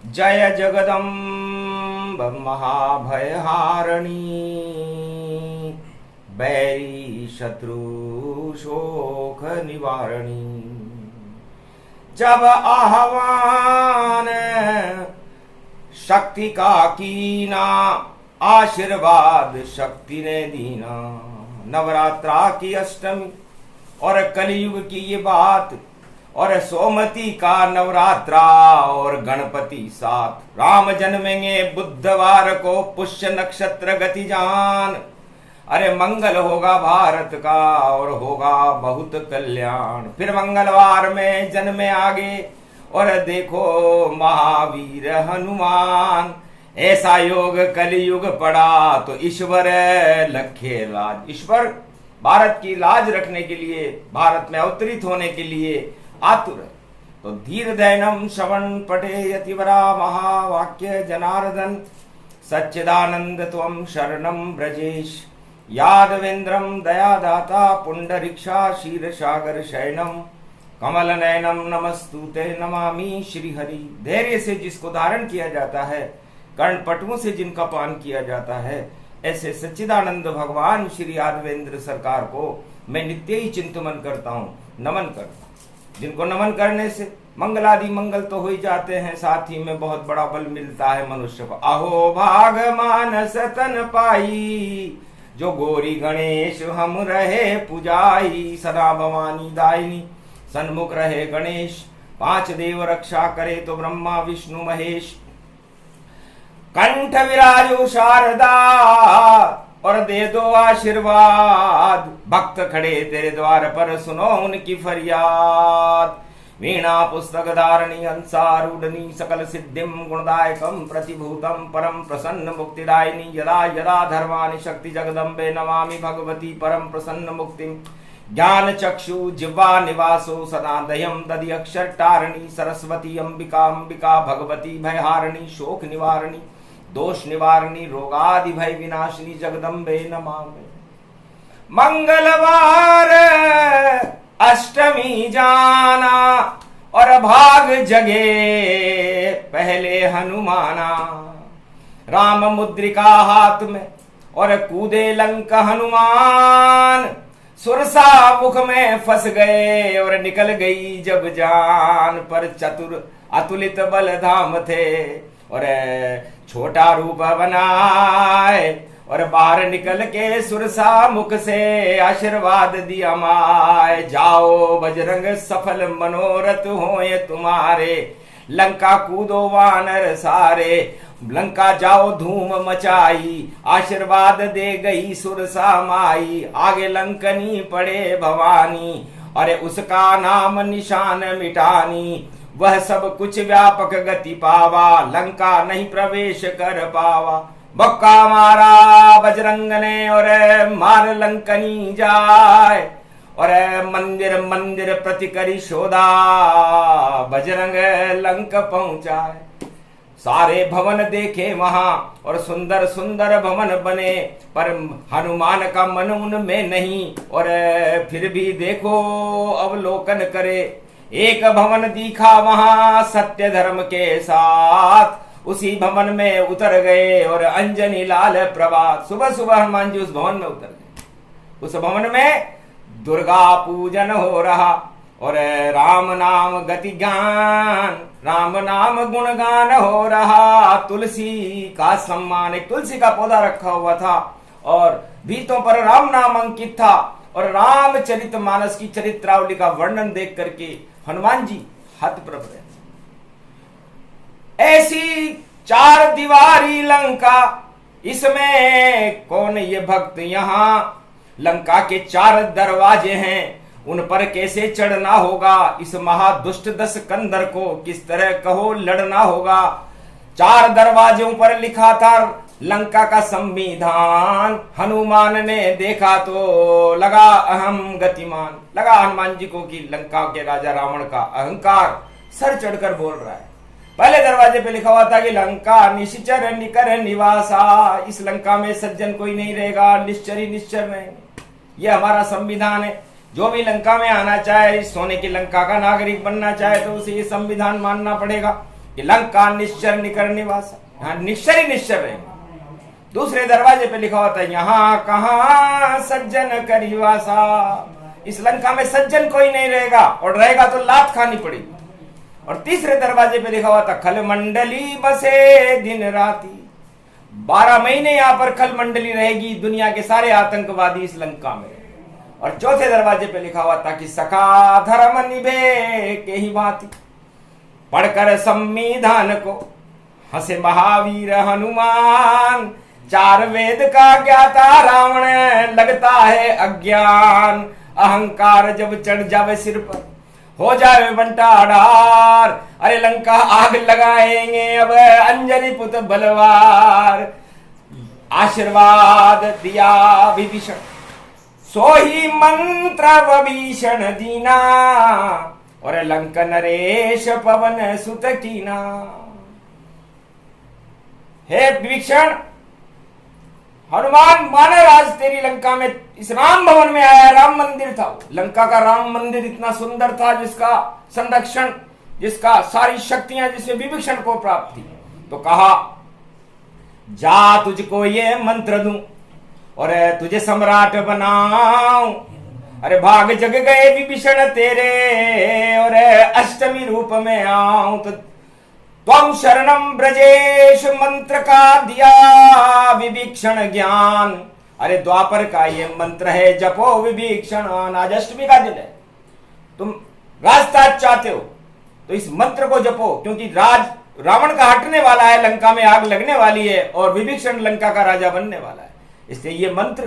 जय जगदम्ब महाभयहारिणी, बैरी शत्रु शोक निवारणी। जब आह्वान शक्ति का कीना, आशीर्वाद शक्ति ने दीना। नवरात्रा की अष्टमी और कलयुग की ये बात, और सोमती का नवरात्रा और गणपति साथ। राम जन्मेंगे बुधवार को, पुष्य नक्षत्र गति जान। अरे मंगल होगा भारत का और होगा बहुत कल्याण। फिर मंगलवार में जन्मे आगे और देखो महावीर हनुमान। ऐसा योग कलयुग पड़ा तो ईश्वर लखे लाज। ईश्वर भारत की लाज रखने के लिए, भारत में अवतरित होने के लिए आतुर है। तो धीर दैनम श्रवण पटे यतिवरा महावाक्य जनार्दन। सच्चिदानंद त्वं शरणं ब्रजेश, यादवेन्द्रम दयादाता पुंडरीक्षा क्षीरसागर शयनम। कमल नयनम नमस्तुते नमामि श्रीहरि। धैर्य से जिसको धारण किया जाता है, कर्णपटुओं से जिनका पान किया जाता है, ऐसे सच्चिदानंद भगवान श्री यादवेंद्र सरकार को मैं नित्य ही चिंतन करता हूँ, नमन करता हूँ। जिनको नमन करने से मंगलादि मंगल तो हो ही जाते हैं, साथ ही में बहुत बड़ा बल मिलता है मनुष्य को। अहो भाग मानस तन पाई, जो गोरी गणेश हम रहे पुजाई। सदा भवानी दायिनी सन्मुख रहे गणेश, पांच देव रक्षा करे तो ब्रह्मा विष्णु महेश। कंठ विराजो शारदा और दे दो आशीर्वाद। भक्त खड़े तेरे द्वार पर सुनो उनकी फरियाद। वीणा पुस्तक धारणी अंसारूढ़नी, सकल सिद्धिम गुणदायकम प्रतिभूतम परम प्रसन्न मुक्तिदायिनी। यदा यदा धर्मानि शक्ति जगदम्बे, नमामि भगवती परम प्रसन्न मुक्तिम। ज्ञान चक्षु जिह्वा निवासो सदा दयम दधि अक्षर टारणी। सरस्वती अंबिका अंबिका भगवती भयहारिणी, शोक निवारणी दोष निवारणी रोगादि भय विनाशिनी। जगदम्बे नमामि। मंगलवार अष्टमी जाना और भाग जगे पहले हनुमाना। राम मुद्रिका हाथ में और कूदे लंक हनुमान। सुरसा मुख में फंस गए और निकल गई जब जान। पर चतुर अतुलित बल धाम थे और छोटा रूप बनाए, और बाहर निकल के सुरसा मुख से आशीर्वाद दिया माय। जाओ बजरंग सफल मनोरथ होए तुम्हारे, लंका कूदो वानर सारे। लंका जाओ धूम मचाई, आशीर्वाद दे गई सुरसा माई। आगे लंकनी पड़े भवानी, अरे उसका नाम निशान मिटानी। वह सब कुछ व्यापक गति पावा, लंका नहीं प्रवेश कर पावा। बक्का मारा बजरंग ने और मार लंकनी जाए। और मंदिर मंदिर प्रति करी शोधा, बजरंग लंक पहुंचाए। सारे भवन देखे वहां और सुंदर सुंदर भवन बने, पर हनुमान का मन उनमें नहीं। और फिर भी देखो अवलोकन करे, एक भवन दिखा वहां सत्य धर्म के साथ। उसी भवन में उतर गए और अंजनी लाल प्रभात। सुबह सुबह हनुमान जी उस भवन में उतर गए। उस भवन में दुर्गा पूजन हो रहा और राम नाम गति ज्ञान, राम नाम गुणगान हो रहा। तुलसी का सम्मान, एक तुलसी का पौधा रखा हुआ था और भीतों पर राम नाम अंकित था। और रामचरित मानस की चरित्रावली का वर्णन देख करके हनुमान जी हतप्रभ रहे। ऐसी चार दीवारी लंका, इसमें कौन ये भक्त यहाँ। लंका के चार दरवाजे हैं, उन पर कैसे चढ़ना होगा। इस महादुष्ट दस कंदर को किस तरह कहो लड़ना होगा। चार दरवाजों पर लिखा था लंका का संविधान। हनुमान ने देखा तो लगा अहम गतिमान। लगा हनुमान जी को कि लंका के राजा रावण का अहंकार सर चढ़कर बोल रहा है। पहले दरवाजे पे लिखा हुआ था कि लंका निश्चर निकर निवासा। इस लंका में सज्जन कोई नहीं रहेगा, निश्चर ही निश्चर रहेंगे। ये हमारा संविधान है। जो भी लंका में आना चाहे, सोने की लंका का नागरिक बनना चाहे तो उसे ये संविधान मानना पड़ेगा। कि लंका निश्चर निकर निवासा, यहाँ निश्चर ही निश्चर रहेंगे। दूसरे दरवाजे पे लिखा होता है यहाँ कहाँ सज्जन करीवासा, इस लंका में सज्जन कोई नहीं रहेगा, और रहेगा तो लात खानी पड़ेगी। और तीसरे दरवाजे पे लिखा हुआ था खल मंडली बसे दिन राती, 12 महीने यहाँ पर खल मंडली रहेगी, दुनिया के सारे आतंकवादी इस लंका में। और चौथे दरवाजे पे लिखा हुआ था कि सखा धर्म निभे के ही भांति, पढ़कर संविधान को हंसे महावीर हनुमान, 4 वेद का ज्ञाता रावण लगता है अज्ञान, अहंकार जब चढ़ जावे सिर पर हो जावे बंटाढार, अरे लंका आग लगाएंगे अब अंजनी पुत्र बलवार। आशीर्वाद दिया विभीषण सो ही मंत्र विभीषण दीना, और लंका नरेश पवन सुत कीना। हे विभीषण, हनुमान माने आज तेरी लंका में इस राम भवन में आया, राम मंदिर था। लंका का राम मंदिर इतना सुंदर था, जिसका संरक्षण, जिसका सारी शक्तियां जिसमें विभीषण को प्राप्त थी। तो कहा जा तुझको ये मंत्र दूं और तुझे सम्राट बनाऊं, अरे भाग जग गए विभीषण तेरे, और अष्टमी रूप में आऊं तो त्वं शरणम ब्रजेश मंत्र का दिया विभीषण ज्ञान। अरे द्वापर का ये मंत्र है जपो विभीषण। आज अष्टमी का दिन है, तुम रास्ता चाहते हो तो इस मंत्र को जपो, क्योंकि रावण का हटने वाला है, लंका में आग लगने वाली है और विभीषण लंका का राजा बनने वाला है। इसलिए ये मंत्र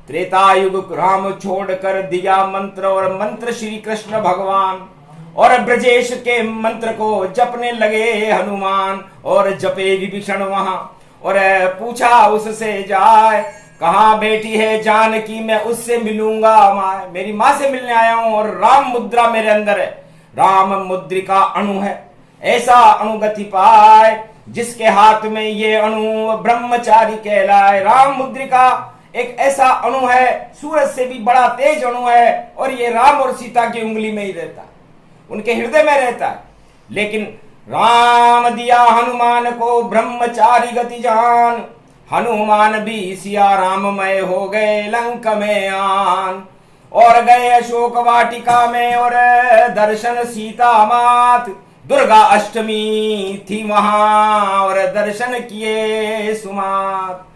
त्रेता युग राम छोड़कर दिया मंत्र, और मंत्र श्री कृष्ण भगवान, और ब्रजेश के मंत्र को जपने लगे हनुमान। और जपे विभीषण वहां, और पूछा उससे जाए कहां बैठी है जानकी, मैं उससे मिलूंगा, मेरी मां से मिलने आया हूं, और राम मुद्रा मेरे अंदर है। राम मुद्रिका अणु है, ऐसा अणुगति पाए जिसके हाथ में ये अणु ब्रह्मचारी कहलाए। राम मुद्रिका एक ऐसा अणु है, सूरज से भी बड़ा तेज अणु है, और ये राम और सीता की उंगली में ही रहता है, उनके हृदय में रहता है। लेकिन राम दिया हनुमान को ब्रह्मचारी गति जान, हनुमान भी सिया राममय हो गए लंक में आन। और गए अशोक वाटिका में और दर्शन सीता मात, दुर्गा अष्टमी थी वहां और दर्शन किए सुमात।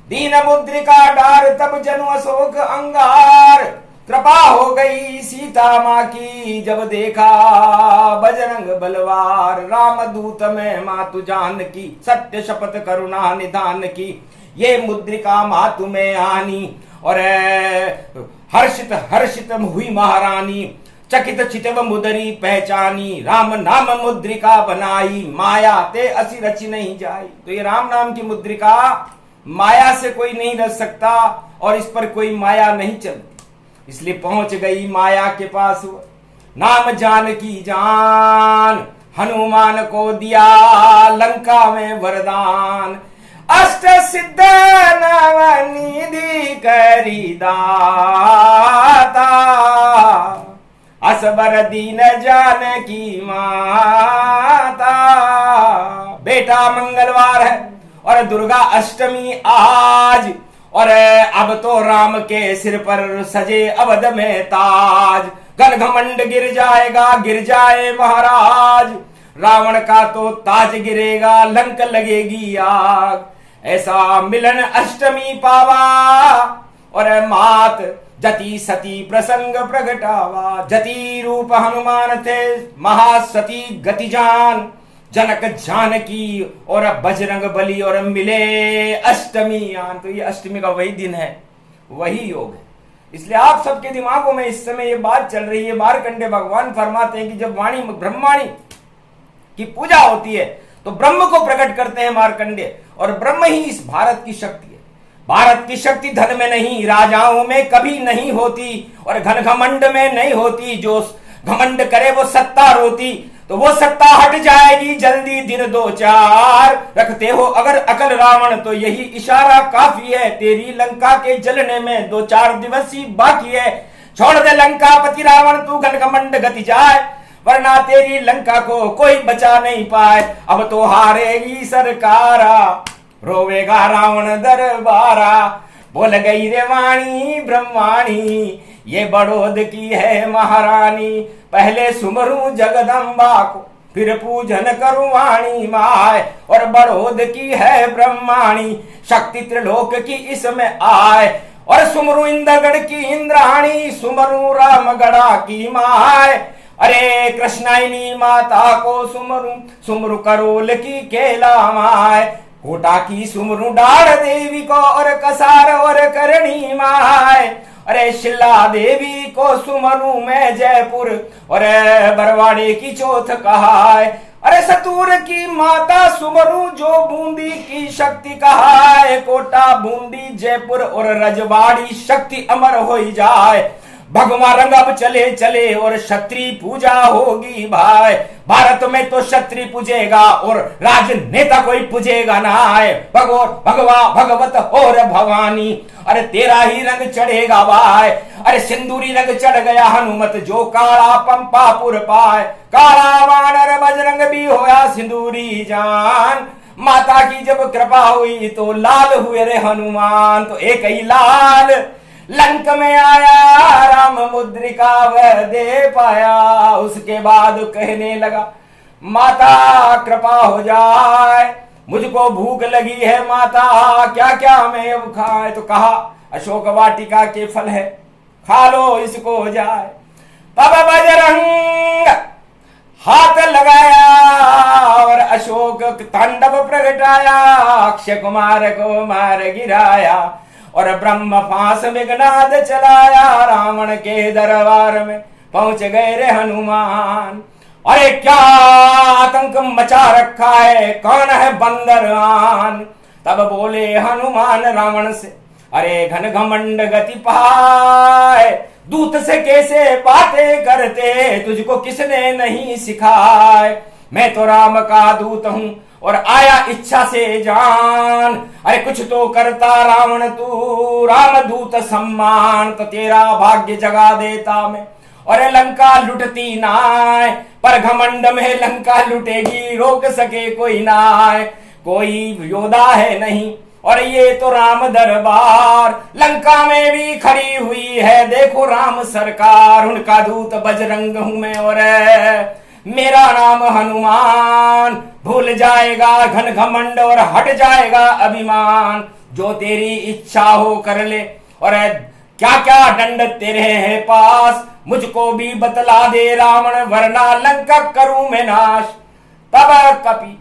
दीन मुद्रिका डार तब जनु अशोक अंगार, कृपा हो गई सीता माँ की जब देखा बजरंग बलवार। राम दूत में मातु जान की, सत्य शपथ करुणा निधान की, ये मुद्रिका मातु में आनी। और हर्षित हर्षित हुई महारानी, चकित चितव मुदरी पहचानी। राम नाम मुद्रिका बनाई, माया ते असी रची नहीं जाई। तो ये राम नाम की मुद्रिका माया से कोई नहीं रच सकता, और इस पर कोई माया नहीं चलती, इसलिए पहुंच गई माया के पास। नाम जानकी जान, हनुमान को दिया लंका में वरदान। अष्ट सिद्ध नवनिधि करी दाता, असबर दीन जानकी माता। बेटा मंगलवार है और दुर्गा अष्टमी आज, और अब तो राम के सिर पर सजे अवध में ताज। घन घमंड गिर जाएगा, गिर जाए महाराज, रावण का तो ताज गिरेगा, लंक लगेगी आग। ऐसा मिलन अष्टमी पावा, और मात जति सती प्रसंग प्रगटावा। जति रूप हनुमान थे, महासती गति जान, जनक जानकी और बजरंग बली, और मिले अष्टमी आन। तो ये अष्टमी का वही दिन है, वही योग है। इसलिए आप सबके दिमागों में इस समय ये बात चल रही है। मार्कंडेय भगवान फरमाते हैं कि जब वाणी ब्रह्मवाणी की पूजा होती है तो ब्रह्म को प्रकट करते हैं मार्कंडेय, और ब्रह्म ही इस भारत की शक्ति है। भारत की शक्ति धन में नहीं, राजाओं में कभी नहीं होती, और घन घमंड में नहीं होती। जो घमंड करे वो सत्ता रोती, तो वो सत्ता हट जाएगी जल्दी, दिन 2-4 रखते हो अगर अकल रावण, तो यही इशारा काफी है। तेरी लंका के जलने में 2-4 दिवस ही बाकी है। छोड़ दे लंका पति रावण, तू घन घमंड गति जाए, वरना तेरी लंका को कोई बचा नहीं पाए। अब तो हारेगी सरकारा, रोवेगा रावण दरबारा। बोल गई रे वाणी ब्रह्माणी, ये बड़ौद की है महारानी। पहले सुमरू जगदम्बा को, फिर पूजन करूं वाणी माय। और बड़ौद की है ब्रह्माणी, शक्ति त्रिलोक की इसमें आए। और सुमरू इंद्रगढ़ की इंद्राणी, सुमरू रामगढ़ा की माय। अरे कृष्णाइनी माता को सुमरू, सुमरू करोल की केला माय। कोटा की सुमरू डाढ़ देवी को, और कसार और करणी माय। अरे शिला देवी को सुमरू में जयपुर, और बरवाड़े की चौथ कहाय। अरे सतूर की माता सुमरू जो बूंदी की शक्ति कहाय। कोटा बूंदी जयपुर और रजवाड़ी शक्ति अमर हो जाए। भगवा रंग अब चले चले और क्षत्रिय पूजा होगी भाई। भारत में तो क्षत्रिय पूजेगा और राजनेता कोई पूजेगा ना है। भगवा भगवत और भवानी, अरे तेरा ही रंग चढ़ेगा भाई। अरे सिंदूरी रंग चढ़ गया हनुमत, जो काला पंपापुर पाए। काला वानर बजरंग भी होया सिंदूरी जान। माता की जब कृपा हुई तो लाल हुए रे हनुमान। तो एक ही लाल लंक में आया, राम मुद्रिका वह दे पाया। उसके बाद कहने लगा, माता कृपा हो जाए, मुझको भूख लगी है माता, क्या क्या मैं अब खाए। तो कहा अशोक वाटिका के फल है, खा लो इसको हो जाए। तब बजरंग हाथ लगाया और अशोक तांडव प्रगटाया। अक्षय कुमार को मार गिराया और ब्रह्म फांस मेघनाद चलाया। रावण के दरबार में पहुंच गए रे हनुमान। अरे क्या आतंक मचा रखा है, कौन है बंदरान। तब बोले हनुमान रावण से, अरे घन घमंड गति पाए, दूत से कैसे बातें करते, तुझको किसने नहीं सिखाए। मैं तो राम का दूत हूं और आया इच्छा से जान। अरे कुछ तो करता रावण तू, राम दूत सम्मान। तो तेरा भाग्य जगा देता मैं, और लंका लुटती नाय। पर घमंड में लंका लुटेगी, रोक सके कोई नाय। कोई योद्धा है नहीं और ये तो राम दरबार, लंका में भी खड़ी हुई है देखो राम सरकार। उनका दूत बजरंग हूं मैं और मेरा नाम हनुमान। भूल जाएगा घन घमंड और हट जाएगा अभिमान। जो तेरी इच्छा हो कर ले, और क्या क्या दंड तेरे हैं पास, मुझको भी बतला दे रावण, वरना लंका करूं मैं नाश। तब कपि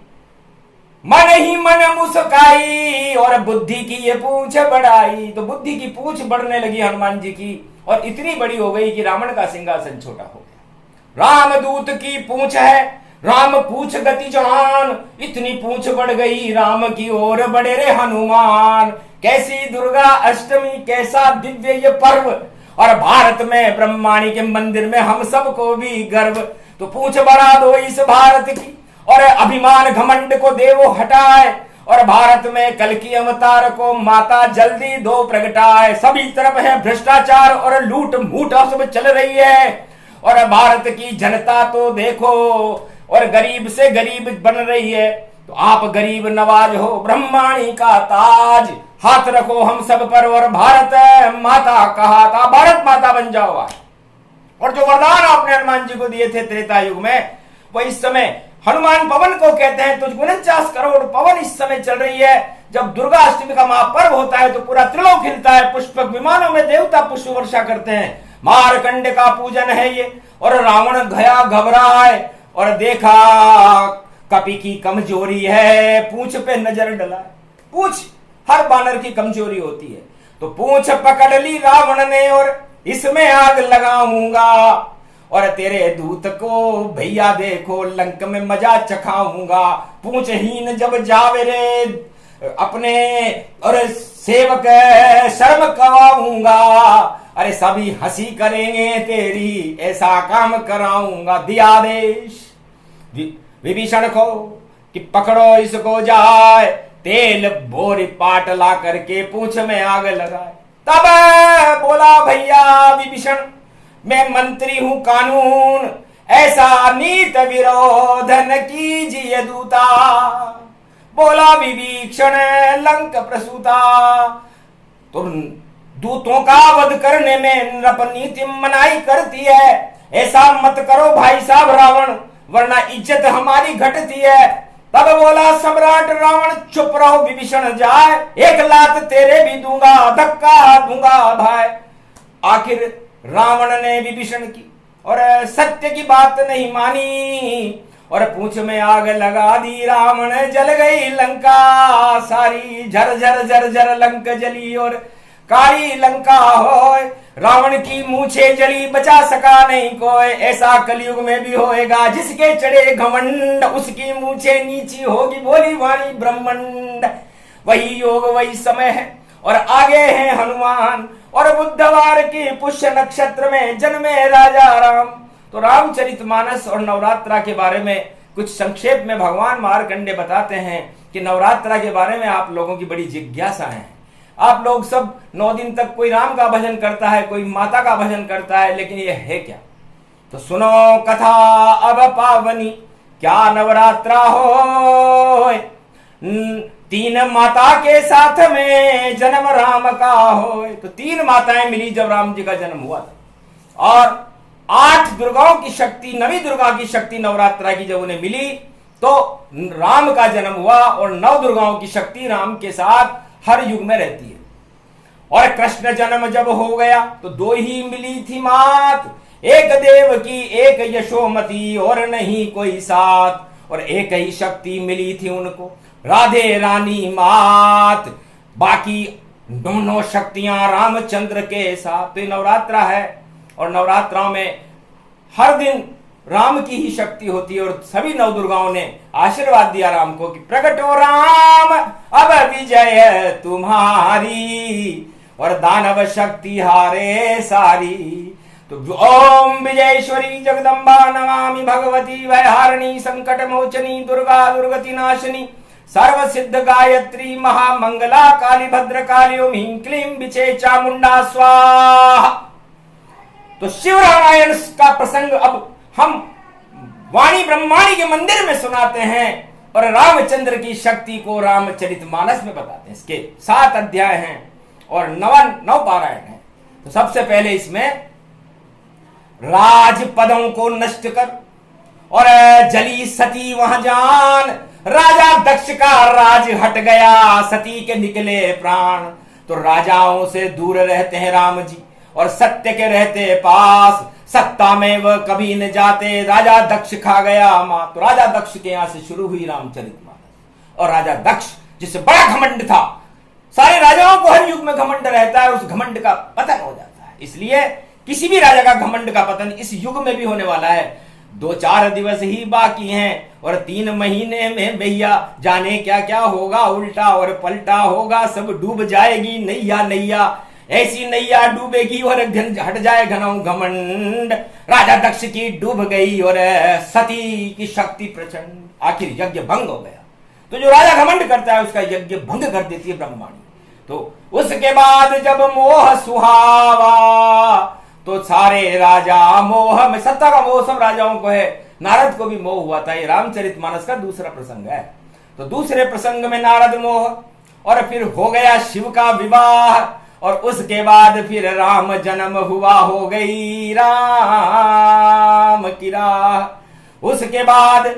मन ही मन मुस्काई और बुद्धि की ये पूंछ बढ़ाई। तो बुद्धि की पूंछ बढ़ने लगी हनुमान जी की, और इतनी बड़ी हो गई कि रावण का सिंहासन छोटा हो गया। रामदूत की पूंछ है, राम पूंछ गति जान। इतनी पूंछ बढ़ गई राम की ओर बढ़े रे हनुमान। कैसी दुर्गा अष्टमी, कैसा दिव्य ये पर्व, और भारत में ब्रह्माणी के मंदिर में हम सबको भी गर्व। तो पूंछ बढ़ा दो इस भारत की, और अभिमान घमंड को देवो हटाए। और भारत में कल की अवतार को माता जल्दी दो प्रगटाए। सभी तरफ है भ्रष्टाचार और लूट मूट सब चल रही है, और भारत की जनता तो देखो और गरीब से गरीब बन रही है। तो आप गरीब नवाज हो, ब्रह्माणी का ताज हाथ रखो हम सब पर, और भारत माता कहा था भारत माता बन जाओ। और जो वरदान आपने हनुमान जी को दिए थे त्रेता युग में, वो इस समय हनुमान पवन को कहते हैं। तो 49 करोड़ पवन इस समय चल रही है। जब दुर्गा अष्टमी का महापर्व होता है तो पूरा त्रिलोक हिलता है। पुष्पक विमानों में देवता पुष्प वर्षा करते हैं। मारकंड का पूजन है ये, और रावण गया घबराए और देखा कपि की कमजोरी है, पूंछ पे नजर डला। पूंछ हर बानर की कमजोरी होती है। तो पूंछ पकड़ ली रावण ने, और इसमें आग लगाऊंगा, और तेरे दूत को भैया देखो लंक में मजा चखाऊंगा। पूंछहीन जब जावे रे अपने और सेवक शर्म करवाऊंगा। अरे सभी हंसी करेंगे तेरी, ऐसा काम कराऊंगा। दिया आदेश विभीषण को कि पकड़ो इसको जाए, तेल बोरी पाट ला करके पूंछ में आग लगाए। तब बोला भैया विभीषण, मैं मंत्री हूं कानून, ऐसा नीत विरोध न कीजिए दूता, बोला विभीषण लंक प्रसूता। तो दूतों का वध करने में नृपनीति मनाही करती है, ऐसा मत करो भाई साहब रावण, वरना इज्जत हमारी घटती है। तब बोला सम्राट रावण, चुप रहो विभीषण जाए, एक लात तेरे भी दूंगा, धक्का दूंगा भाई। आखिर रावण ने विभीषण की और सत्य की बात नहीं मानी और पूंछ में आग लगा दी। रावण जल गई लंका सारी, झर झर झर झर लंक जली और काली लंका होए। रावण की मूछे जली, बचा सका नहीं कोई। ऐसा कलयुग में भी होएगा, जिसके चढ़े घमंड उसकी मूछे नीची होगी, बोली वाणी ब्रह्मंड। वही योग वही समय है और आगे हैं हनुमान, और बुधवार की पुष्य नक्षत्र में जन्मे राजा राम। तो रामचरितमानस और नवरात्रा के बारे में कुछ संक्षेप में भगवान मार्कंडे बताते हैं कि नवरात्रा के बारे में आप लोगों की बड़ी जिज्ञासा है। आप लोग सब 9 दिन तक कोई राम का भजन करता है, कोई माता का भजन करता है, लेकिन ये है क्या? तो सुनो कथा अब पावनी, क्या नवरात्रा हो। 3 माता के साथ में जन्म राम का हो। तो 3 माताएं मिली जब राम जी का जन्म हुआ था, और 8 दुर्गाओं की शक्ति, 9वीं दुर्गा की शक्ति नवरात्रा की जब उन्हें मिली तो राम का जन्म हुआ, और 9 दुर्गाओं की शक्ति राम के साथ हर युग में रहती है। और कृष्ण जन्म जब हो गया तो 2 ही मिली थी मात, एक देव की एक यशोमती, और नहीं कोई साथ। और एक ही शक्ति मिली थी उनको, राधे रानी मात। बाकी दोनों शक्तियां रामचंद्र के साथ। तो नवरात्रा है, और नवरात्राओं में हर दिन राम की ही शक्ति होती है। और सभी 9 दुर्गाओं ने आशीर्वाद दिया राम को कि प्रकट हो राम, अब विजय तुम्हारी, और दानव शक्ति हारे सारी। तो ओम विजयेश्वरी जगदम्बा नमामि भगवती वैहारिणी, संकट मोचनी दुर्गा दुर्गति नाशिनी, सर्व सिद्ध गायत्री महामंगला, काली भद्र काली ओम ह्रीं क्लीं विचे चामुंडा स्वाहा। तो शिव रामायण का प्रसंग अब हम वाणी ब्रह्माणी के मंदिर में सुनाते हैं, और रामचंद्र की शक्ति को रामचरितमानस में बताते हैं। इसके 7 अध्याय हैं और 9 पारायण हैं। तो सबसे पहले इसमें राज पदों को नष्ट कर और जली सती वहां जान, राजा दक्ष का राज हट गया, सती के निकले प्राण। तो राजाओं से दूर रहते हैं राम जी, और सत्य के रहते पास, सत्ता में वह कभी न जाते, राजा दक्ष खा गया मां। तो राजा दक्ष के यहां से शुरू हुई रामचरितमानस। और राजा दक्ष जिससे बड़ा घमंड था, सारे राजाओं को हर युग में घमंड रहता है, उस घमंड का पतन हो जाता है। इसलिए किसी भी राजा का घमंड का पतन इस युग में भी होने वाला है। 2-4 दिवस ही बाकी हैं, और 3 महीने में भैया जाने क्या क्या होगा, उल्टा और पलटा होगा, सब डूब जाएगी नैया नैया। ऐसी नैया डूबेगी और हट जाए घनौ घमंड। राजा दक्ष की डूब गई और सती की शक्ति प्रचंड। आखिर यज्ञ भंग हो गया। तो जो राजा घमंड करता है उसका यज्ञ भंग कर देती है ब्रह्माणी। तो उसके बाद जब मोह सुहावा, तो सारे राजा मोह में, सत्ता का मोह सब राजाओं को है, नारद को भी मोह हुआ था। ये रामचरितमानस का दूसरा प्रसंग है। तो दूसरे प्रसंग में नारद मोह, और फिर हो गया शिव का विवाह, और उसके बाद फिर राम जन्म हुआ, हो गई राम की राह। उसके बाद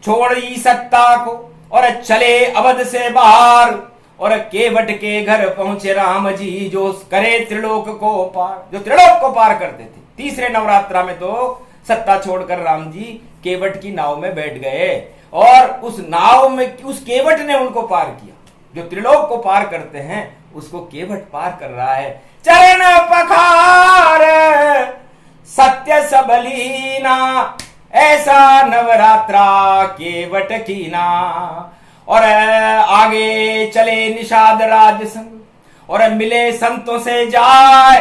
छोड़ी सत्ता को और चले अवध से बाहर, और केवट के घर पहुंचे राम जी, जो करे त्रिलोक को पार, जो त्रिलोक को पार करते थे। तीसरे नवरात्रा में तो सत्ता छोड़कर राम जी केवट की नाव में बैठ गए, और उस नाव में उस केवट ने उनको पार किया। जो त्रिलोक को पार करते हैं उसको केवट पार कर रहा है। चरण पखार सत्य सबलीना, ऐसा नवरात्रा केवट कीना। और आगे चले निषाद राज संग, और मिले संतों से जाए।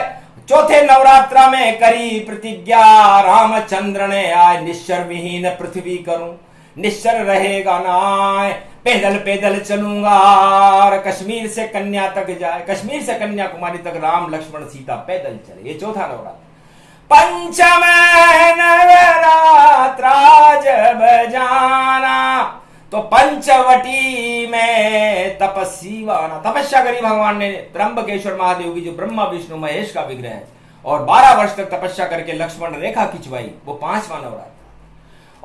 चौथे नवरात्रा में करी प्रतिज्ञा, रामचंद्र ने आए निश्चर विहीन पृथ्वी करूं, निश्चर रहेगा नाय, पैदल पैदल चलूंगा, और कश्मीर से कन्या तक जाए, कश्मीर से कन्याकुमारी तक राम लक्ष्मण सीता पैदल चले। ये चौथा नवरात्र। पंचम नवरात्रा जब जाना, तो पंचवटी में तपस्वी आना, तपस्या करी भगवान ने त्र्यंबकेश्वर महादेव की, जो ब्रह्मा विष्णु महेश का विग्रह है, और 12 वर्ष तक तपस्या करके लक्ष्मण रेखा खिंचवाई, वो 5वां नवरात्रा।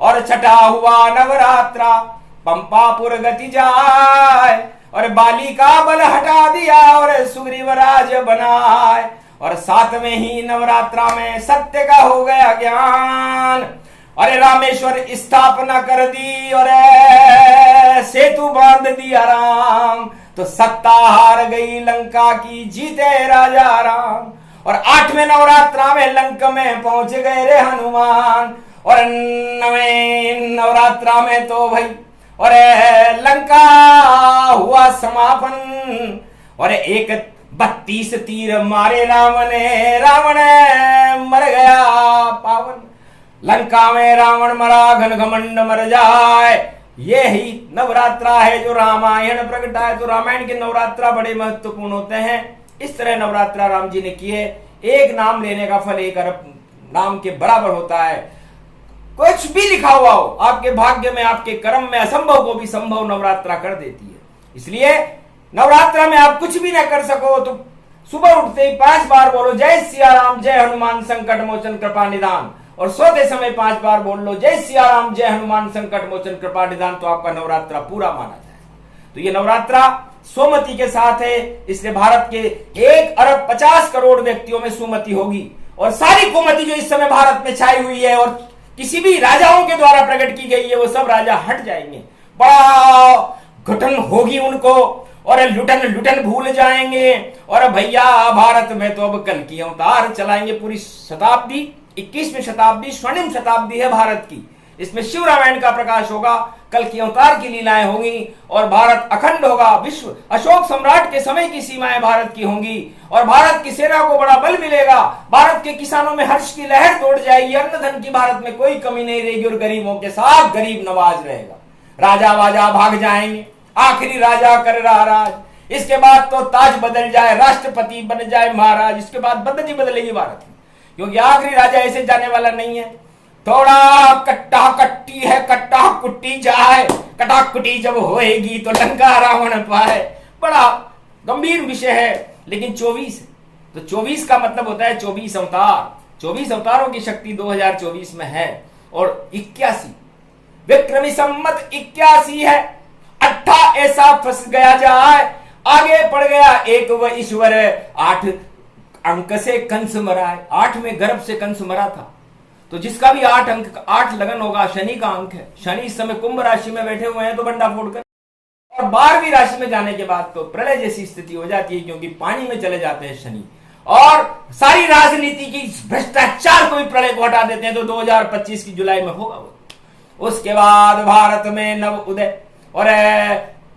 और छठा हुआ नवरात्रा पंपापुर गति जाए, और बाली का बल हटा दिया और सुग्रीवराज बनाए। और 7वें ही नवरात्रा में सत्य का हो गया ज्ञान, अरे रामेश्वर स्थापना कर दी और सेतु बांध दिया राम, तो सत्ता हार गई लंका की, जीते राजा राम। और 8वें नवरात्रा में लंका में पहुंच गए रे हनुमान, और 9वें नवरात्रा में तो भाई और लंका हुआ समापन, और 32 तीर मारे रावण ने, रावण मर गया पावन। लंका में रावण मरा घन घमंड मर जाए, ये ही नवरात्रा है जो रामायण प्रगटा है। तो रामायण के नवरात्रा बड़े महत्वपूर्ण होते हैं। इस तरह नवरात्रा राम जी ने किए। एक नाम लेने का फल 1 अरब नाम के बराबर होता है। कुछ भी लिखा हुआ हो आपके भाग्य में, आपके कर्म में, असंभव को भी संभव नवरात्रा कर देती है। इसलिए नवरात्रा में आप कुछ भी ना कर सको तो सुबह उठते ही 5 बार बोलो जय सिया राम जय हनुमान संकट मोचन कृपा निदान, और सोते समय 5 बार बोल लो जय सिया राम जय हनुमान संकट मोचन कृपा निदान, तो आपका नवरात्रा पूरा माना जाए। तो ये नवरात्रा सोमति के साथ है, इसलिए भारत के 1 अरब 50 करोड़ व्यक्तियों में सुमति होगी, और सारी कुमति जो इस समय भारत में छाई हुई है और किसी भी राजाओं के द्वारा प्रकट की गई है, वो सब राजा हट जाएंगे। बड़ा घटन होगी उनको, और लुटन भूल जाएंगे। और भैया भारत में तो अब कल की अवतार चलाएंगे। पूरी शताब्दी 21वीं शताब्दी स्वर्णिम शताब्दी है भारत की। इसमें शिव रामायण का प्रकाश होगा, कल की अवतार की लीलाएं होंगी, और भारत अखंड होगा। विश्व अशोक सम्राट के समय की सीमाएं भारत की होंगी, और भारत की सेना को बड़ा बल मिलेगा। भारत के किसानों में हर्ष की लहर दौड़ जाएगी। अन्न धन की भारत में कोई कमी नहीं रहेगी, और गरीबों के साथ गरीब नवाज रहेगा। राजा वाजा भाग जाएंगे, आखिरी राजा कर रहा राज। इसके बाद तो ताज बदल जाए, राष्ट्रपति बन जाए महाराज। इसके बाद बदली बदलेगी भारत में, क्योंकि आखिरी राजा ऐसे जाने वाला नहीं है। थोड़ा कट्टा कट्टी है, कट्टा कुट्टी जाए, कटा कुटी जब होएगी तो लंका रावण पाए। बड़ा गंभीर विषय है, लेकिन 24 है, तो 24 का मतलब होता है 24 अवतार। 24 अवतारों की शक्ति 2024 में है। और 81 विक्रमी सम्मत 81 है। 8 ऐसा फंस गया जाए, आगे पड़ गया एक व ईश्वर। 8 अंक से कंस मरा है, 8वें गर्भ से कंस मरा था। तो जिसका भी 8 अंक 8 लगन होगा, शनि का अंक है। शनि इस समय कुंभ राशि में बैठे हुए हैं, तो बंडा फोड़कर, और 12वीं राशि में जाने के बाद तो प्रलय जैसी स्थिति हो जाती है, क्योंकि पानी में चले जाते हैं शनि, और सारी राजनीति की भ्रष्टाचार को भी प्रलय को हटा देते हैं। तो 2025 की जुलाई में होगा वो। उसके बाद भारत में नव उदय, और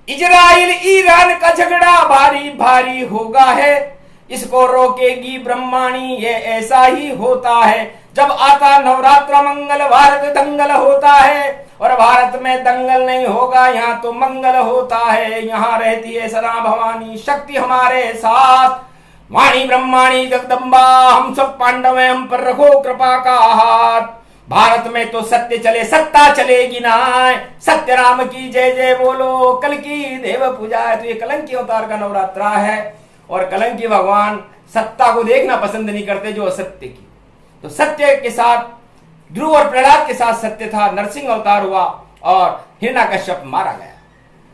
इजराइल ईरान का झगड़ा भारी भारी होगा है। इसको रोकेगी ब्रह्माणी, ये ऐसा ही होता है। जब आता नवरात्र मंगल भारत दंगल होता है, और भारत में दंगल नहीं होगा, यहाँ तो मंगल होता है। यहाँ रहती है सदा भवानी, शक्ति हमारे साथ। वाणी ब्रह्माणी जगदम्बा, हम सब पांडव हैं, हम पर रखो कृपा का हाथ। भारत में तो सत्य चले, सत्ता चलेगी ना। सत्य राम की जय जय बोलो, कल की देव पूजा है। तो ये कलंकी अवतार का नवरात्रा है, और कलंकी भगवान सत्ता को देखना पसंद नहीं करते, जो असत्य की। तो सत्य के साथ ध्रुव और प्रहलाद के साथ सत्य था। नरसिंह अवतार हुआ और हिरण्याकश्यप मारा गया।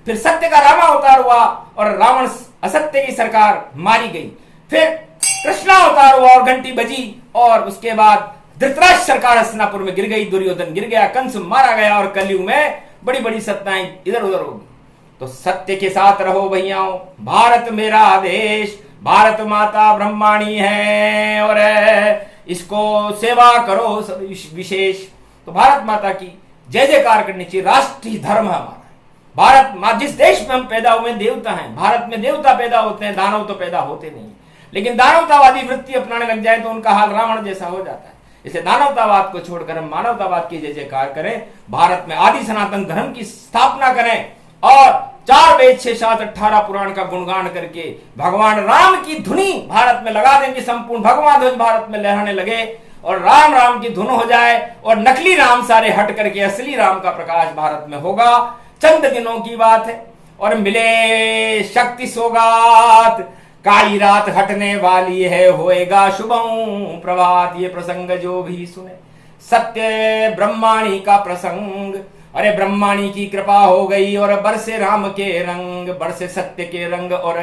फिर सत्य का रामा अवतार हुआ, और रावण असत्य की सरकार मारी गई। फिर कृष्णा अवतार हुआ, और घंटी बजी, और उसके बाद धृतराष्ट्र सरकार हस्तिनापुर में गिर गई, दुर्योधन गिर गया, कंस मारा गया, और कलयुग में बड़ी बड़ी सत्ताएं इधर उधर होगी। तो सत्य के साथ रहो भैयाओं। भारत मेरा देश, भारत माता ब्रह्माणी है, और इसको सेवा करो विशेष। तो भारत माता की जय जयकार करनी चाहिए। राष्ट्रीय धर्म है हमारा भारत माँ। जिस देश में हम पैदा हुए देवता हैं। भारत में देवता पैदा होते हैं, दानव तो पैदा होते नहीं। लेकिन दानवतावादी वृत्ति अपनाने लग जाए तो उनका हाल रावण जैसा हो जाता है। इसलिए दानवतावाद को छोड़कर हम मानवतावाद की जय जयकार करें। भारत में आदि सनातन धर्म की स्थापना करें, और 4 वेद 6 शास्त्र 18 पुराण का गुणगान करके भगवान राम की धुनी भारत में लगा देंगे। संपूर्ण भगवान ध्वज भारत में लहराने लगे, और राम राम की धुन हो जाए और नकली राम सारे हट करके असली राम का प्रकाश भारत में होगा। चंद दिनों की बात है और मिले शक्ति सौगात, काली रात हटने वाली है, होएगा शुभम प्रभात। ये प्रसंग जो भी सुने सत्य ब्रह्माणी का प्रसंग, अरे ब्रह्माणी की कृपा हो गई और बरसे राम के रंग, बरसे सत्य के रंग और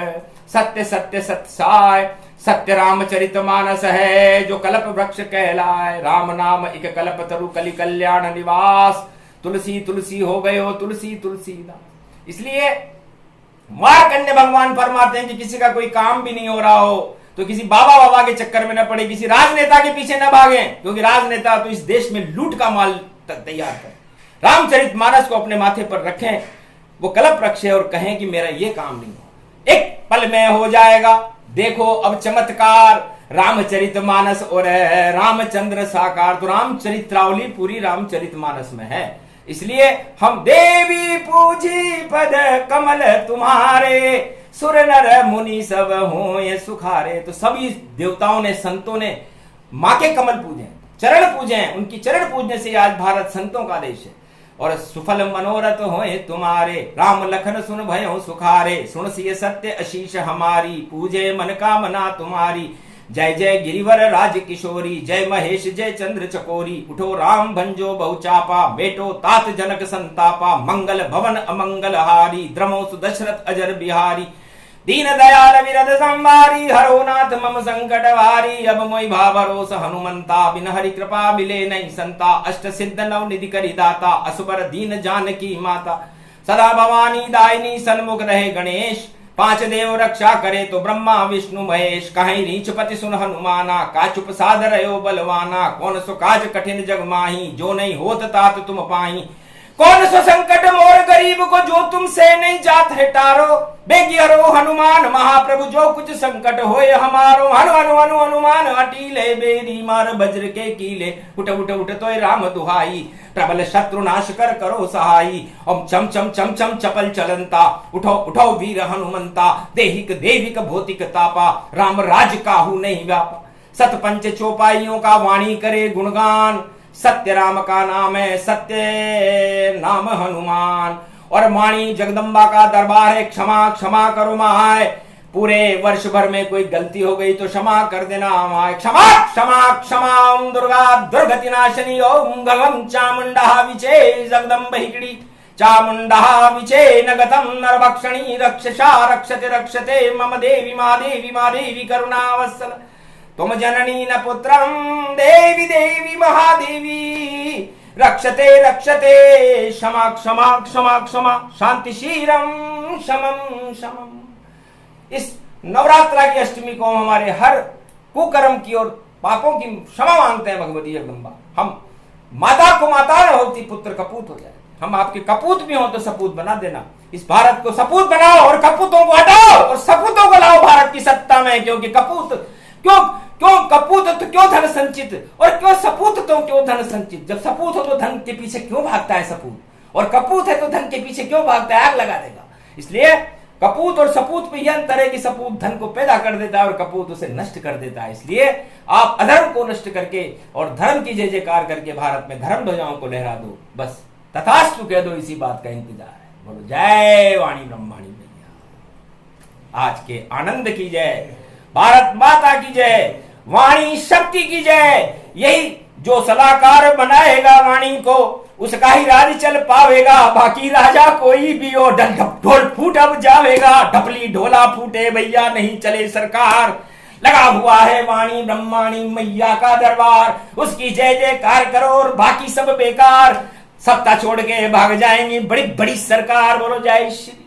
सत्य सत्य सत्साय। सत्य रामचरित मानस है जो कल्प वृक्ष कहलाए, राम नाम एक कल्प तरु कलि कल्याण निवास। तुलसी तुलसी हो गए हो तुलसी तुलसीदास। इसलिए मार्कंडेय भगवान फरमाते हैं कि किसी का कोई काम भी नहीं हो रहा हो तो किसी बाबा बाबा के चक्कर में न पड़े, किसी राजनेता के पीछे न भागे, क्योंकि राजनेता तो इस देश में लूट का माल तैयार करे। रामचरित मानस को अपने माथे पर रखें, वो कल्प रखे और कहें कि मेरा ये काम नहीं हो, एक पल में हो जाएगा। देखो अब चमत्कार, रामचरित मानस और रामचंद्र साकार। तो रामचरित्रावली पूरी रामचरित मानस में है। इसलिए हम देवी पूजी पद कमल तुम्हारे, सुर नर मुनि सब होए सुखारे। तो सभी देवताओं ने संतों ने मां के कमल पूजे, चरण पूजे, उनकी चरण पूजने से आज भारत संतों का देश है। और सुफल मनोरथ होए तुम्हारे, राम लखन सुन भयो सुखारे। सुन सिय सत्य आशीष हमारी, पूजे मन कामना तुम्हारी। जय जय गिरिवर राज किशोरी, जय महेश जय चंद्र चकोरी। उठो राम भंजो बहुचापा, बेटो तात जनक संतापा। मंगल भवन अमंगल हारी, द्रमो सुदशरथ अजर बिहारी। दीन दयाल विरद संवारी, हरो नाथ मम संकट वारी। अब मोहि भाभरोस हनुमंता, बिन हरि कृपा मिले नहीं संता। अष्ट सिद्ध नव निधि करि दाता, असबर दीन जानकी माता। सदा भवानी दायिनी सन्मुख रहे गणेश, पांच देव रक्षा करे तो ब्रह्मा विष्णु महेश। कहीं रीछ पति सुन हनुमाना, का चुप साध रहो बलवाना। कौन सो काज कठिन जग माही, जो नहीं होत तात तुम पाई। कौन सो संकट मोर गरीब को, जो तुमसे नहीं जात है टारो। बेगी हरो हनुमान महाप्रभु, जो कुछ संकट होए हमारो। हनु हनु हनु हनुमान अटीले, बेरी मार वज्र के कीले। उठ उठ उठ तोय राम दुहाई, प्रबल शत्रु नाश कर करो सहाई। ओम चम चम चम चम चपल चलंता, उठो उठो वीर हनुमंता। देहिक देविक भौतिक तापा, राम राज काहू नहीं व्यापा। सत पंच चौपाइयों का वाणी करे गुणगान, सत्य राम का नाम है सत्य नाम हनुमान। और वाणी जगदम्बा का दरबार है, क्षमा क्षमा करो माय। पूरे वर्ष भर में कोई गलती हो गई तो क्षमा कर देना माय। क्षमा क्षमा क्षमा ओम दुर्गा दुर्गति नाशनी, ओम गगम चामुंडा विचे जगदम्ब हिकड़ी। चामुंडा विचे नगतम नरभक्षणी, रक्षसा रक्षते रक्षते मम देवी मा देवी मा देवी करुणावत्सल। तुम जननी न पुत्रम, देवी देवी महादेवी। रक्षते रक्षते क्षमा क्षमा क्षमा क्षमा, शांति शीरम शमम शमम। इस नवरात्रा की अष्टमी को हमारे हर कुकर्म की और पापों की क्षमा मांगते हैं भगवती जगदम्बा। हम माता को माता न होती, पुत्र कपूत हो जाए। हम आपके कपूत भी हो तो सपूत बना देना। इस भारत को सपूत बनाओ और कपूतों को हटाओ और सपूतों को लाओ भारत की सत्ता में। क्योंकि कपूत क्यों क्यों कपूत तो क्यों धन संचित, और क्यों सपूत तो क्यों धन संचित। जब सपूत हो तो धन के पीछे क्यों भागता है सपूत, और कपूत है तो धन के पीछे क्यों भागता है, आग लगा देगा। इसलिए कपूत और सपूत पे यह अंतर है कि सपूत धन को पैदा कर देता है और कपूत उसे नष्ट कर देता है। इसलिए आप अधर्म को नष्ट करके और धर्म की जय जयकार करके भारत में धर्म ध्वजाओं को लहरा दो। बस तथास्तु कह दो, इसी बात का इंतजार है। बोलो जय वाणी ब्रह्माणी मैया। आज के आनंद की जय, भारत माता की जय, वाणी शक्ति की जय। यही जो सलाहकार बनाएगा वाणी को, उसका ही राज चल पावेगा। बाकी राजा कोई भी हो, ढोल फूट अब जावेगा। ढपली ढोला फूटे भैया नहीं चले सरकार। लगा हुआ है वाणी ब्रह्माणी मैया का दरबार। उसकी जय जयकार करो और बाकी सब बेकार। सत्ता छोड़ के भाग जाएंगी बड़ी बड़ी सरकार। बोलो जय श्री